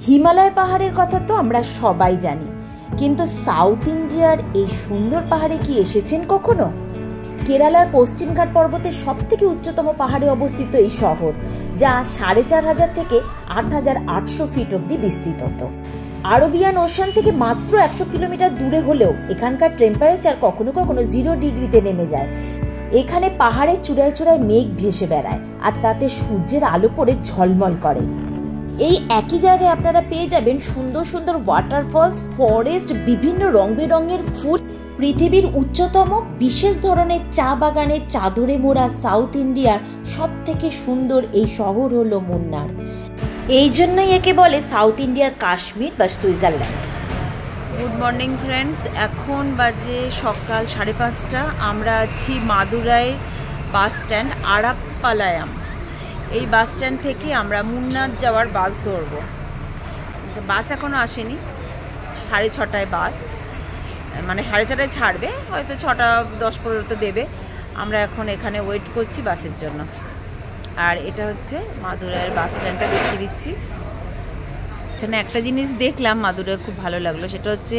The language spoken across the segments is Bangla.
হিমালয় পাহাড়ের কথা তো আমরা সবাই জানি, কিন্তু সাউথ ইন্ডিয়ার এই সুন্দর পাহাড়ে কি এসেছেন কখনো? কেরালার পশ্চিমঘাট পর্বতের সব থেকে উচ্চতম পাহাড়ে অবস্থিত এই শহর, যা 4500 থেকে 8800 ফিট অব্দি বিস্তৃত। আরবিয়ান ওশান থেকে মাত্র 100 কিলোমিটার দূরে হলেও এখানকার টেম্পারেচার কখনো কখনো 0 ডিগ্রিতে নেমে যায়। এখানে পাহাড়ের চূড়ায় চূড়ায় মেঘ ভেসে বেড়ায়, আর তাতে সূর্যের আলো পড়ে ঝলমল করে। এই একই জায়গায় আপনারা পেয়ে যাবেন সুন্দর সুন্দর ওয়াটারফলস, ফরেস্ট, বিভিন্ন রং বেরঙের ফুল, পৃথিবীর উচ্চতম বিশেষ ধরনের চা বাগানের চাদরে মোড়া সাউথ ইন্ডিয়ার সব থেকে সুন্দর এই শহর হলো মুন্নার। এই জন্যই একে বলে সাউথ ইন্ডিয়ার কাশ্মীর বা সুইজারল্যান্ড। গুড মর্নিং ফ্রেন্ডস, এখন বাজে সকাল 5:30। আমরা আছি মাদুরাই বাস স্ট্যান্ড, আরাপ্পালায়াম। এই বাস স্ট্যান্ড থেকে আমরা মুন্নার যাওয়ার বাস ধরবো। বাস এখনও আসেনি, 6:30টায় বাস, মানে 6:30টায় ছাড়বে, হয়তো 6:10-15 দেবে। আমরা এখন এখানে ওয়েট করছি বাসের জন্য। আর এটা হচ্ছে মাদুরাইয়ের বাস স্ট্যান্ডটা দেখিয়ে দিচ্ছি। এখানে একটা জিনিস দেখলাম মাদুরাই খুব ভালো লাগলো, সেটা হচ্ছে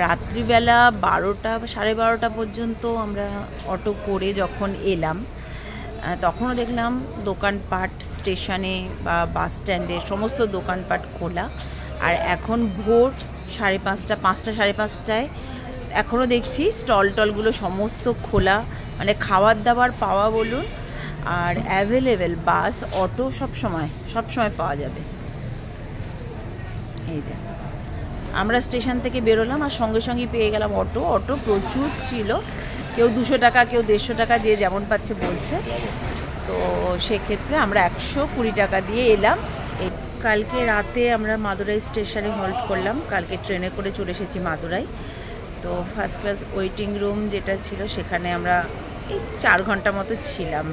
রাত্রিবেলা 12টা 12:30 পর্যন্ত আমরা অটো করে যখন এলাম, তখনও দেখলাম দোকানপাট স্টেশনে বা বাস স্ট্যান্ডে সমস্ত দোকানপাট খোলা। আর এখন ভোর 5:30, 5টা 5:30টায় এখনও দেখছি স্টলগুলো সমস্ত খোলা, মানে খাবার দাবার পাওয়া বলুন আর অ্যাভেলেবেল বাস অটো সব সময় পাওয়া যাবে। এই যে আমরা স্টেশন থেকে বেরোলাম আর সঙ্গে সঙ্গে পেয়ে গেলাম অটো প্রচুর ছিল, কেউ 200 টাকা, কেউ 150 টাকা, যে যেমন পাচ্ছে বলছে। তো সেক্ষেত্রে আমরা 120 টাকা দিয়ে এলাম। কালকে রাতে আমরা মাদুরাই স্টেশনে হল্ট করলাম, কালকে ট্রেনে করে চলে এসেছি মাদুরাই। তো ফার্স্ট ক্লাস ওয়েটিং রুম যেটা ছিল সেখানে আমরা এই 4 ঘন্টা মতো ছিলাম।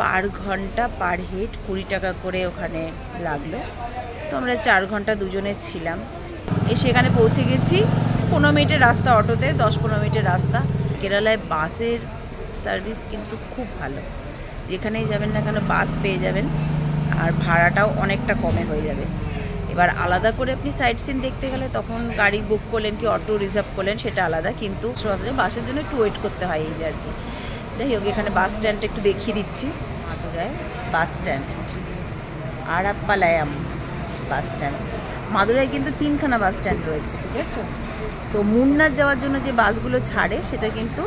পার ঘন্টা পার হেড 20 টাকা করে ওখানে লাগলো। তো আমরা 4 ঘন্টা দুজনে ছিলাম। সেখানে পৌঁছে গেছি 15 মিনিটের রাস্তা, অটোতে 10-15 মিনিটের রাস্তা। কেরালায় বাসের সার্ভিস কিন্তু খুব ভালো, যেখানেই যাবেন না কেন বাস পেয়ে যাবেন, আর ভাড়াটাও অনেকটা কমে হয়ে যাবে। এবার আলাদা করে আপনি সাইট সিন দেখতে গেলে তখন গাড়ি বুক করলেন কি অটো রিজার্ভ করলেন সেটা আলাদা, কিন্তু বাসের জন্য একটু ওয়েট করতে হয়, এই যে আর কি। যাই হোক, এখানে বাস স্ট্যান্ডটা একটু দেখিয়ে দিচ্ছি। Madurai bus stand, Arappalayam bus stand. Madurai কিন্তু 3খানা বাস স্ট্যান্ড রয়েছে, ঠিক আছে? তো মুন্নার যাওয়ার জন্য যে বাসগুলো ছাড়ে সেটা কিন্তু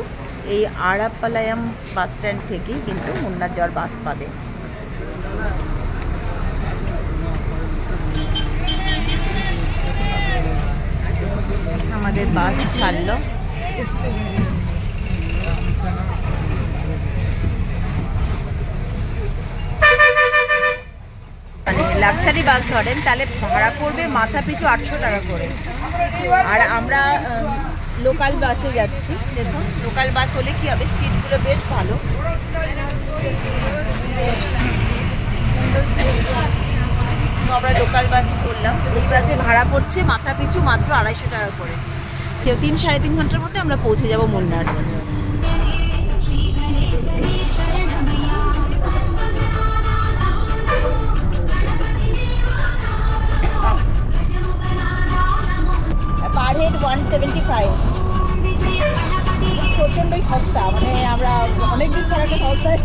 এই আরাপ্পালায়াম বাস স্ট্যান্ড থেকেই কিন্তু মুন্নার যাওয়ার বাস পাবে। আমাদের বাস ছাড়লো। লাক্সারি বাস ধরেন তাহলে ভাড়া পড়বে মাথা পিছু 800 টাকা করে। আর আমরা লোকাল বাসে যাচ্ছি। দেখুন, লোকাল বাস হলে কি হবে, সিটগুলো বেশ ভালো, আমরা লোকাল বাসই করলাম। এই বাসে ভাড়া পড়ছে মাথা পিছু মাত্র 250 টাকা করে। কেউ 3-3.5 ঘন্টার মধ্যে আমরা পৌঁছে যাব মুন্নার। পার হেড 175, প্রচণ্ডই সস্তা, মানে আমরা অনেকদিন পর একটা সস্তায়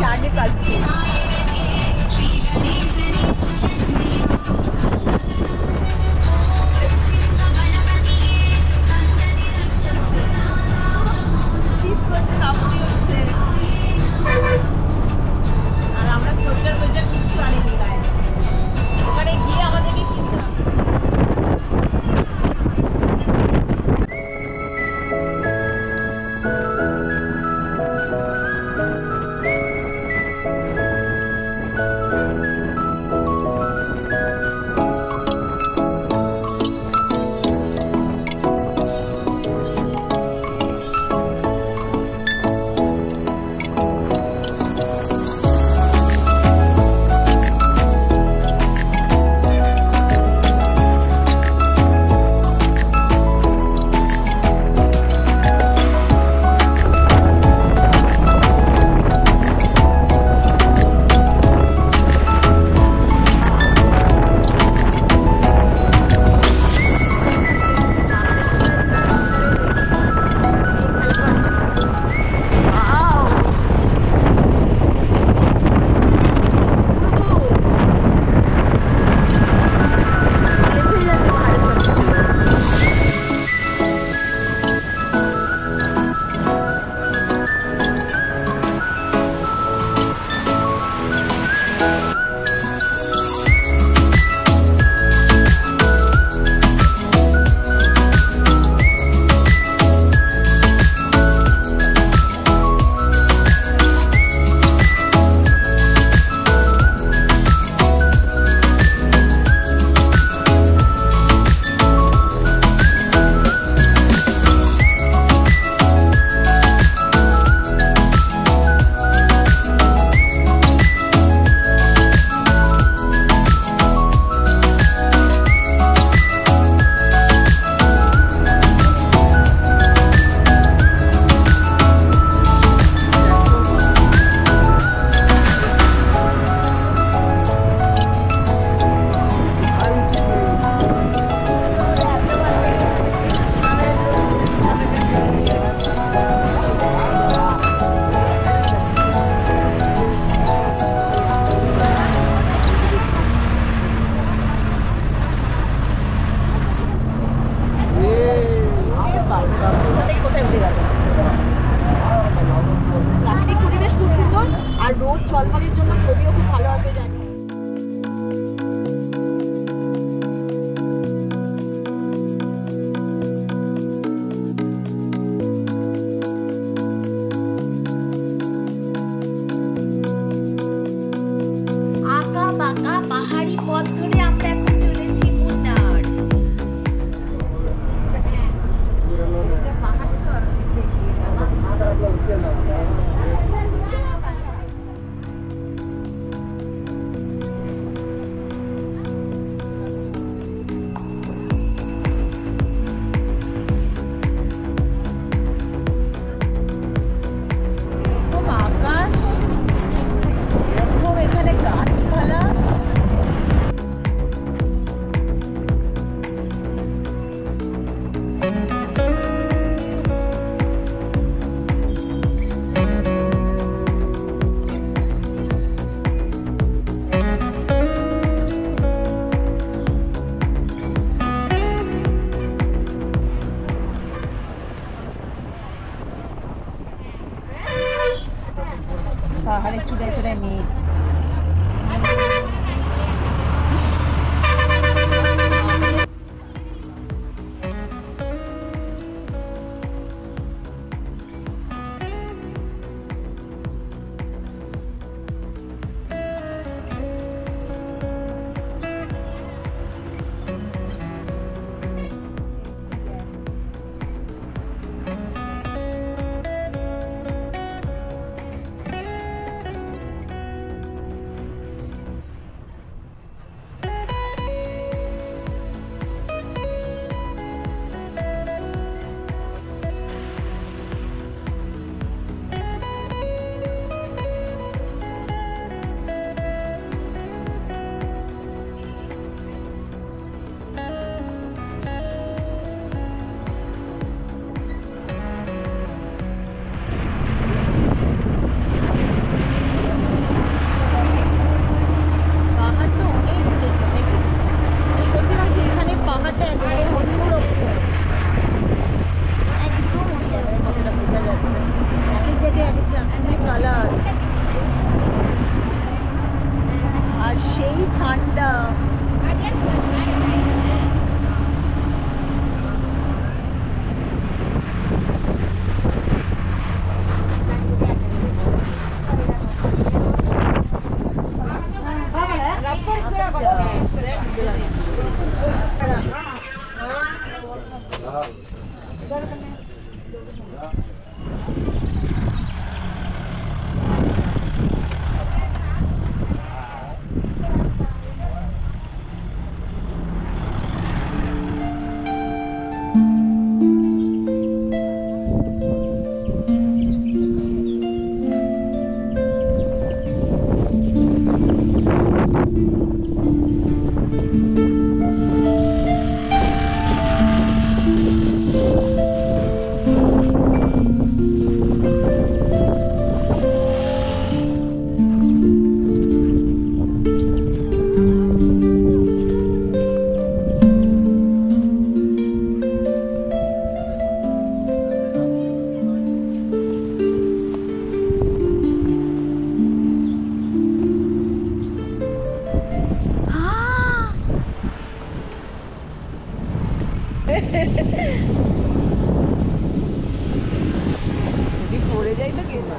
জার্নি পাচ্ছি। আর আমরা সোয়েটার কিছু আনিনি গায়ে, ওখানে গিয়ে আমাদেরকে কিনতে হবে। যদি পড়ে যাই তো কে না।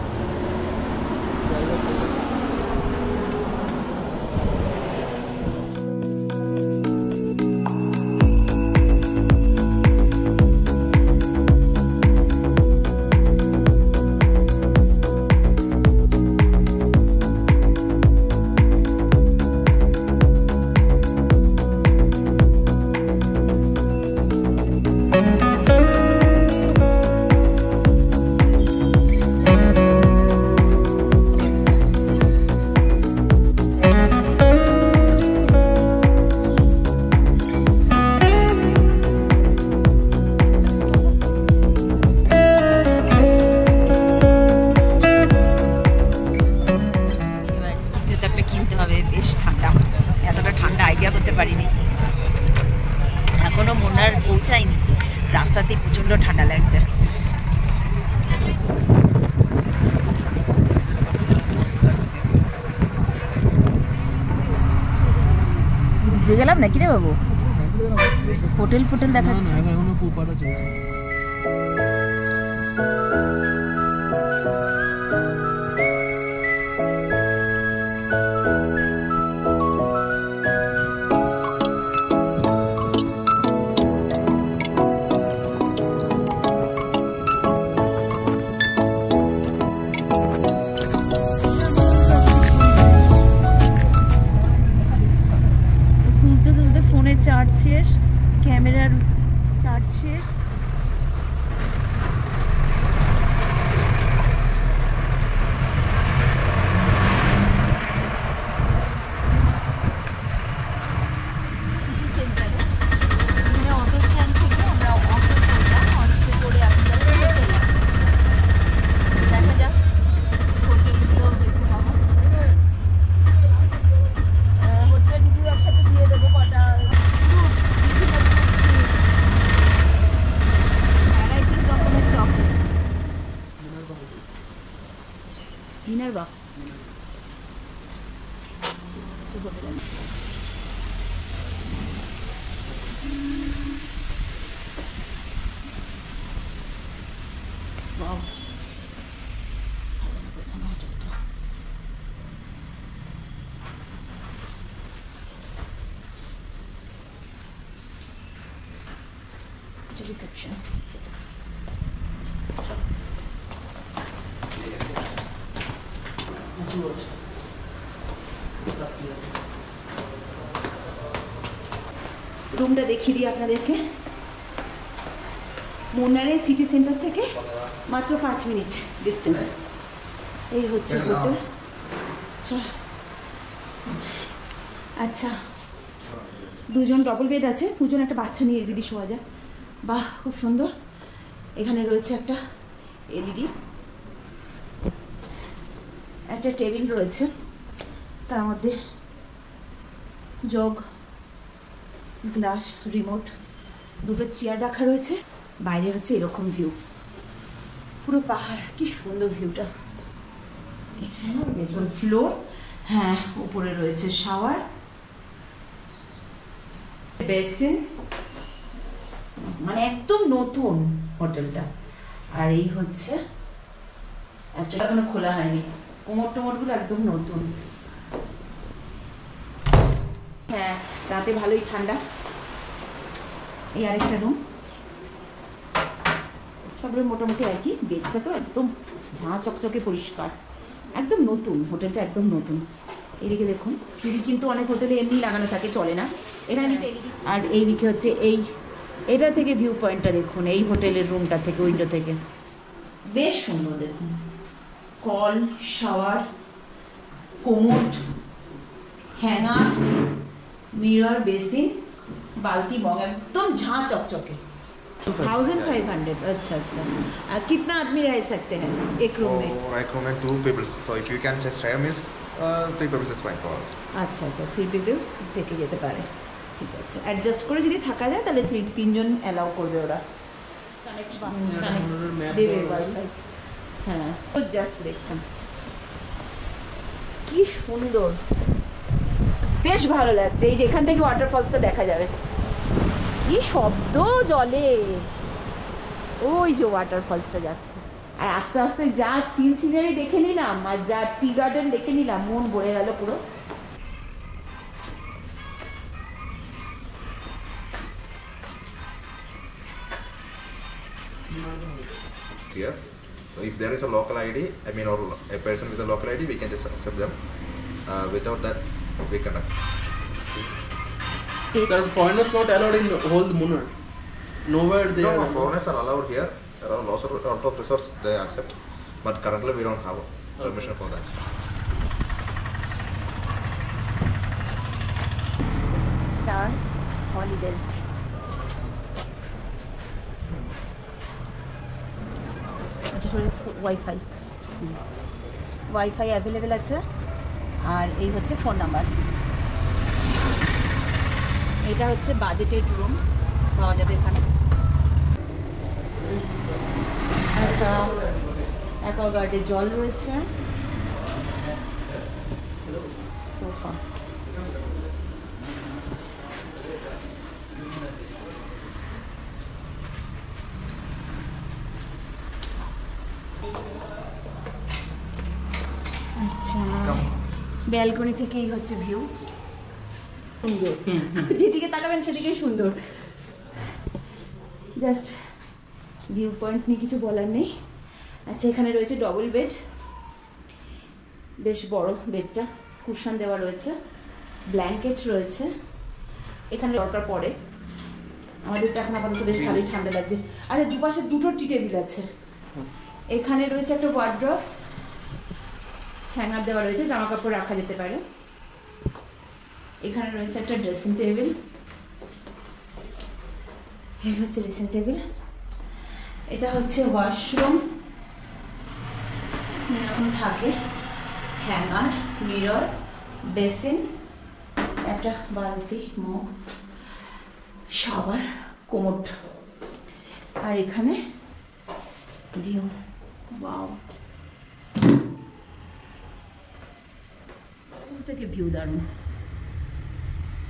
এখনো মোনার পৌঁছায়নি, রাস্তাতে প্রচন্ড ঠান্ডা লাগছে। ঢুকে গেলাম নাকি রে বাবু? হোটেল ফোটেল দেখাচ্ছে। চার্জ শেষ, ক্যামেরার চার্জ শেষ। Minerva reception. রুমটা দেখিয়ে দিই আপনাদেরকে। মুন্নারে সিটি সেন্টার থেকে মাত্র 5 মিনিট ডিস্টেন্স। এই হচ্ছে হোটেল। চল। আচ্ছা, দুজন ডবল বেড আছে, দুজন একটা বাচ্চা নিয়ে যদি শোয়া যায়। বাহ, খুব সুন্দর। এখানে রয়েছে একটা এলইডি, একটা টেবিল রয়েছে, তার মধ্যে জগ, গ্লাস, রিমোট, দুটো চেয়ার রাখা রয়েছে। বাইরে হচ্ছে এরকম ভিউ, পুরো পাহাড়। কি সুন্দর ভিউটা। দেখুন ফ্লোর, হ্যাঁ উপরে রয়েছে শাওয়ার, বেসিন, মানে একদম নতুন হোটেলটা। আর এই হচ্ছে একটা, এখনো খোলা হয়নি, কোমর টোমরগুলো একদম নতুন। হ্যাঁ, রাতে ভালোই ঠান্ডা। এই আরেকটা রুম, সব রুম মোটামুটি একই। বেডটা তো একদম ঝাঁ চকচকে পরিষ্কার, একদম নতুন হোটেলটা, একদম নতুন। এদিকে দেখুন টিভি কিন্তু অনেক হোটেলে এমনি লাগানো থাকে, চলে না। এখানে আর এইদিকে হচ্ছে এটা থেকে ভিউ পয়েন্টটা দেখুন, এই হোটেলের রুমটা থেকে, উইন্ডো থেকে বেশ সুন্দর। দেখুন call, shower, commode, hanger, mirror, basin, बाल्टी मग एकदम झाँ चकचके। 1500। अच्छा अच्छा। कितना आदमी रह सकते हैं एक रूम में? एक रूम में 2 people, so if you can just share means 3 people is fine for us। अच्छा अच्छा, 3 people থেকে যেতে পারে, ঠিক আছে। অ্যাডজাস্ট করে যদি থাকা যায় তাহলে 3 জন অ্যালাউ করবে ওরা। কানেক্ট দেবে ওয়াইফাই। হ্যাঁ, তো জাস্ট দেখুন কি সুন্দর, বেশ ভালো লাগছে। এই যে এখান থেকে ওয়াটারফলসটা দেখা যাবে। কি শব্দ জলে, ওই যে ওয়াটারফলসটা যাচ্ছে। আর আস্তে আস্তে যা সিনারি দেখে নিলাম আর যা টি গার্ডেন দেখে নিলাম, মন ভরে গেল পুরো। Here, if there is a local ID, I mean, or a person with a local ID, we can just accept them. Without that, we can accept. Sir, foreigners not allowed in whole Munnar. Nowhere they are. No, foreigners are allowed here. There are lots of out of resorts they accept, but currently we don't have permission for that. Star Holidays. Wifi available আছে। আর এই হচ্ছে ফোন নাম্বার। এটা হচ্ছে বাজেটেড রুম পাওয়া যাবে এখানে। আচ্ছা, অ্যাকোয়াগার্ডে জল রয়েছে, সোফা। আচ্ছা, ব্যালকনি থেকে এই হচ্ছে ভিউ। সুন্দর, যেদিকে তাকাবেন সেদিকেই সুন্দর। জাস্ট ভিউ পয়েন্ট নিয়ে কিছু বলার নেই। আচ্ছা, এখানে রয়েছে ডবল বেড, বেশ বড় বেডটা, কুশন দেওয়া রয়েছে, ব্ল্যাঙ্কেট রয়েছে। এখানে দরকার পড়ে, আমাদের তো এখন আপাতত বেশ ভালোই ঠান্ডা লাগছে। আরে দুপাশে দুটো টি টেবিল আছে। এখানে রয়েছে একটা ওয়ার্ড্রপ, হ্যাঙ্গার দেওয়া রয়েছে, জামা কাপড় রাখা যেতে পারে। এখানে রয়েছে একটা ড্রেসিং টেবিল, এই হচ্ছে ড্রেসিং টেবিল। এটা হচ্ছে ওয়াশরুম, এরকম থাকে, হ্যাঙ্গার, মিরর, বেসিন, একটা বালতি, মগ, শাওয়ার, কোমোড। আর এখানে ভিউ, ওয়াও, থেকে ভিউ দারুণ,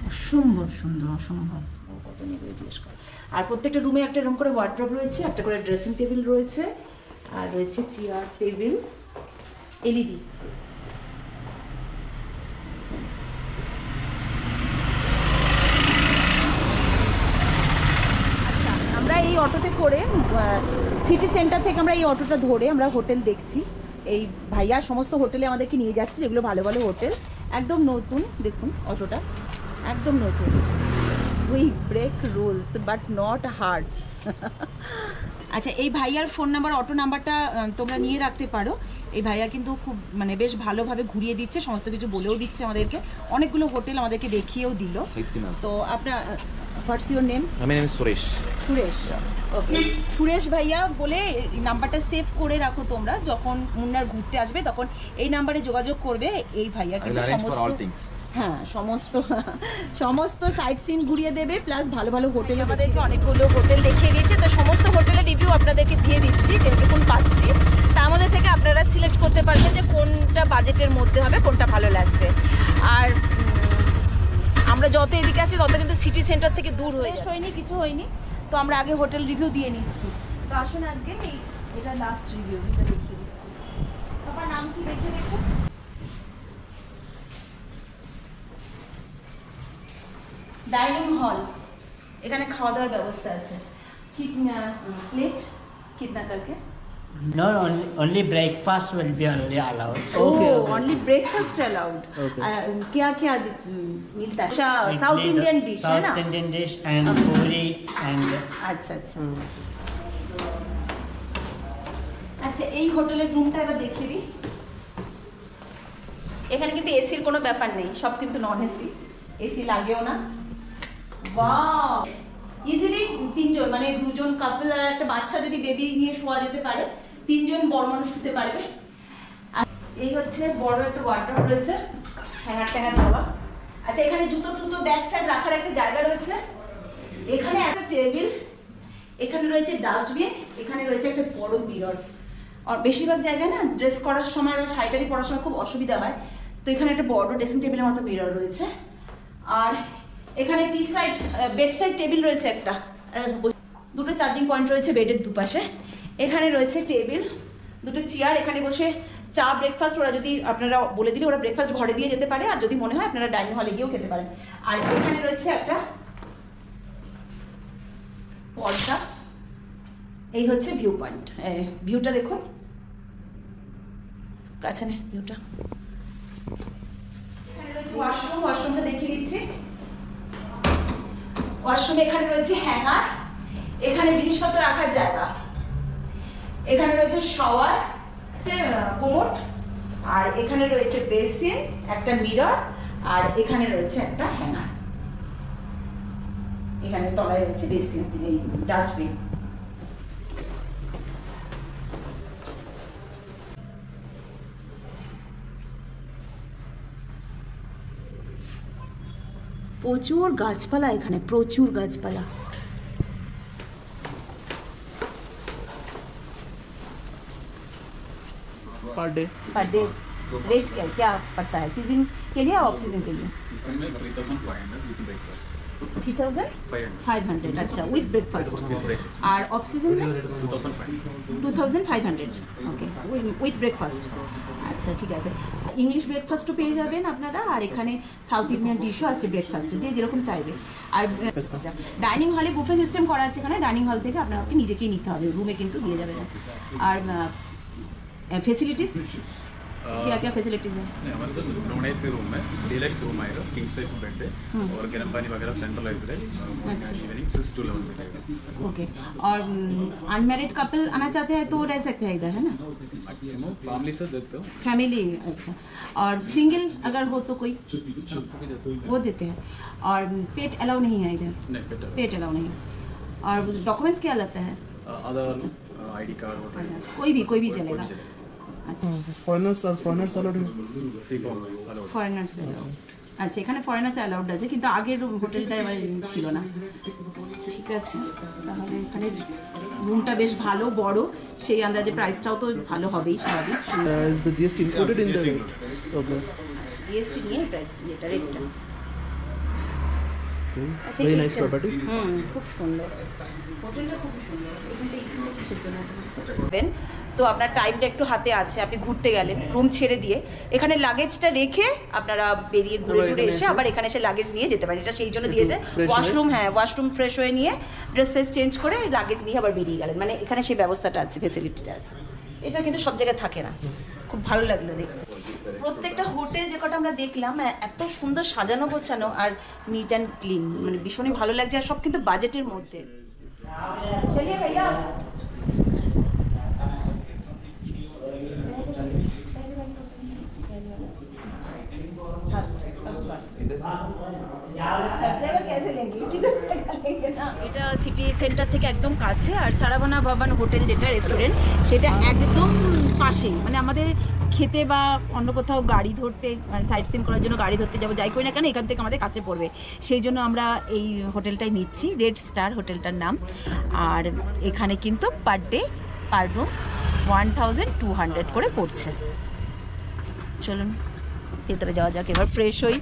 অসম্ভব সুন্দর, অসম্ভব। কত নেবে জিজ্ঞেস কর। আর প্রত্যেকটা রুমে একটা রুম করে ওয়ার্ড্রপ রয়েছে, একটা করে ড্রেসিং টেবিল রয়েছে, আর রয়েছে চেয়ার, টেবিল, এলইডি। আচ্ছা, আমরা এই অটোতে করে সিটি সেন্টার থেকে আমরা এই অটোটা ধরে আমরা হোটেল দেখছি। এই ভাইয়া সমস্ত হোটেলে আমাদেরকে নিয়ে যাচ্ছে, যেগুলো ভালো ভালো হোটেল, একদম নতুন। দেখুন অটোটা একদম নতুন। We break rules but not hearts. আচ্ছা, এই ভাইয়ার ফোন নাম্বার, অটো নাম্বারটা তোমরা নিয়ে রাখতে পারো। এই ভাইয়া কিন্তু খুব মানে বেশ ভালোভাবে ঘুরিয়ে দিচ্ছে, সমস্ত কিছু বলেও দিচ্ছে আমাদেরকে, অনেকগুলো হোটেল আমাদেরকে দেখিয়েও দিল। তো আপনার what's your name? My name is Suresh. Suresh, okay. Suresh ভাইয়া বলে এই নাম্বারটা সেভ করে রাখো তোমরা, যখন মুন্নার ঘুরতে আসবে তখন এই নাম্বারে যোগাযোগ করবে। এই ভাইয়া কিন্তু হ্যাঁ সমস্ত সাইট সিন ঘুরিয়ে দেবে, প্লাস ভালো ভালো হোটেল, আমাদেরকে অনেকগুলো হোটেল দেখিয়ে দিয়েছে। তো সমস্ত হোটেলের রিভিউ আপনাদেরকে দিয়ে দিচ্ছি যেটুকুন পাচ্ছি, তার মধ্যে থেকে আপনারা সিলেক্ট করতে পারবেন যে কোনটা বাজেটের মধ্যে হবে, কোনটা ভালো লাগছে। আর আমরা যত এদিকে আছি তত কিন্তু সিটি সেন্টার থেকে দূর হয়নি, কিছু হয়নি। তো আমরা আগে হোটেল রিভিউ দিয়ে নিচ্ছি। তো আসুন আজকে এটা লাস্ট রিভিউ, এটা দেখিয়ে দিচ্ছি। আপনার নাম কি দেখে দেখুন। ডাইনিং হল, এখানে খাওয়া দাওয়ার ব্যবস্থা আছে। কিতনা প্লেট, কিতনা करके? No, only breakfast will be only allowed. Okay, only breakfast allowed. क्या क्या मिलता है? साउथ इंडियन डिश है ना? South Indian dish and puri and. अच्छा अच्छा। আচ্ছা, এই হোটেলের রুমটা এবার দেখিয়ে দিই। এখানে কিন্তু এসির কোনো ব্যাপার নেই, সব কিন্তু নন এসি, এসি লাগেও না। ওয়াও, ইজিলি তিনজন, মানে দুজন কাপল আর একটা বাচ্চা যদি বেবি নিয়ে শোয়া যেতে পারে, তিনজন বড় মানুষ শুতে পারবে। আর এই হচ্ছে বড় একটা ওয়ার্ডরোব রয়েছে, হ্যাঙ্গার ট্যাঙ্গার দেওয়া। আচ্ছা, এখানে জুতো টুতো ব্যাগ ফ্যাগ রাখার একটা জায়গা রয়েছে। এখানে একটা টেবিল, এখানে রয়েছে ডাস্টবিন, এখানে রয়েছে একটা বড় মিরর। আর বেশিরভাগ জায়গায় না ড্রেস করার সময় বা শাড়ি পরার সময় খুব অসুবিধা হয়, তো এখানে একটা বড় ড্রেসিং টেবিলের মতো মিরর রয়েছে। আর এখানে টি সাইড বেড সাইড টেবিল রয়েছে একটা, দুটো চার্জিং পয়েন্ট রয়েছে বেডের দুপাশে। এখানে রয়েছে টেবিল, দুটো চেয়ার, এখানে বসে চা ব্রেকফাস্ট ওরা যদি আপনারা বলে দিলে ওরা ব্রেকফাস্ট ঘরে দিয়ে যেতে পারে, আর যদি মনে হয় আপনারা ডাইনিং হলে গিয়েও খেতে পারেন। আর এখানে রয়েছে একটা পর্দা। এই হচ্ছে ভিউ পয়েন্ট, ভিউটা দেখুন কাছে নে ভিউটা। এখানে রয়েছে ওয়াশরুম, ওয়াশরুমটা দেখিয়ে দিচ্ছি। ওয়াশরুমে এখানে রয়েছে হ্যাঙ্গার, এখানে জিনিসপত্র রাখার জায়গা, এখানে রয়েছে শাওয়ার, কোমোড, আর এখানে রয়েছে বেসিন, একটা মিরর, আর এখানে রয়েছে একটা হ্যাঙ্গার। এখানে তলায় রয়েছে বেসিন, এই ডাস্টবিন। প্রচুর গাছপালা, এখানে প্রচুর গাছপালা। Per day per day rate क्या पड़ता है सीजन के लिए और ऑफ सीजन के लिए? सीजन में 3,500 विद ब्रेकफास्ट 3,500 अच्छा विद ब्रेकफास्ट, और ऑफ सीजन में 2,500 ওকে উইথ ব্রেকফাস্ট। আচ্ছা ঠিক আছে, ইংলিশ ব্রেকফাস্টও পেয়ে যাবেন আপনারা, আর এখানে সাউথ ইন্ডিয়ান ডিশও আছে ব্রেকফাস্টে, যে যেরকম চাইবে। আর ডাইনিং হলে বুফে সিস্টেম করা আছে, এখানে ডাইনিং হল থেকে আপনাকে নিজেকেই নিতে হবে, রুমে কিন্তু দিয়ে যাবে না। আর फैसिलिटीज क्या क्या फैसिलिटीज है? हमारे तो नॉन एसी रूम है, डीलक्स रूम आएगा, किंग साइज बेड है और गर्म पानी वगैरह सेंट्रलाइज्ड है। इवनिंग 6 to 11 मिलेगा। ओके, और अनमैरिड कपल आना चाहते हैं तो रह सकते हैं इधर, है ना? मैक्सिमम फैमिली से देते हो। फैमिली अच्छा, और सिंगल अगर हो तो कोई वो देते हैं। और पेट अलाउ नहीं है इधर? नहीं, पेट अलाउ नहीं। और डॉक्यूमेंट्स क्या लगता है? आधार, आईडी कार्ड, कोई भी चलेगा। আচ্ছা फॉरेनर्स अलाउड सी फॉर्म अलाउड। ফরেনার্স আচ্ছা, এখানে ফরেনার্স অ্যালাউড আছে, কিন্তু আগের হোটেলটা এবার ছিল না। ঠিক আছে, তাহলে এখানে রুমটা বেশ ভালো বড়, সেই আন্দাজে প্রাইসটাও তো ভালো হবেই স্বাভাবিক। Is the GST included in the okay GST নিয়ে প্রাইস এটা রেটটা। Very nice property. খুব সুন্দর হোটেলটা, খুব সুন্দর। এখানটা কিসের জন্য আছে তো আপনার টাইমটা একটু হাতে আছে, আপনি ঘুরতে গেলেন রুম ছেড়ে দিয়ে, এখানে লাগেজটা রেখে আপনারা বেরিয়ে ঘুরে ঘুরে এসে আবার এখানে এসে লাগেজ নিয়ে যেতে পারেন। এটা সেই জন্য দিয়েছে ওয়াশরুম, হ্যাঁ ওয়াশরুম ফ্রেশ হয়ে নিয়ে ড্রেস ফ্রেস চেঞ্জ করে লাগেজ নিয়ে আবার বেরিয়ে গেলেন, মানে এখানে সেই ব্যবস্থাটা আছে, ফেসিলিটিটা আছে। এটা কিন্তু সব জায়গায় থাকে না, খুব ভালো লাগলো দেখতে। প্রত্যেকটা হোটেল যে কটা আমরা দেখলাম এত সুন্দর সাজানো গোছানো আর নিট অ্যান্ড ক্লিন, মানে ভীষণই ভালো লাগছে, আর সব কিন্তু বাজেটের মধ্যে। চলিয়ে ভাইয়া এটা সিটি সেন্টার থেকে একদম কাছে, আর সারাভানা ভবন হোটেল যেটা রেস্টুরেন্ট সেটা একদম পাশেই, মানে আমাদের খেতে বা অন্য কোথাও গাড়ি ধরতে, মানে সাইট সিন করার জন্য গাড়ি ধরতে যাবো যাই করি না কেন, এখান থেকে আমাদের কাছে পড়বে, সেই জন্য আমরা এই হোটেলটাই নিচ্ছি, রেড স্টার হোটেলটার নাম। আর এখানে কিন্তু পার ডে পার রুম 1200 করে পড়ছে। চলুন ভেতরে যাওয়া যাক, এবার ফ্রেশ হই।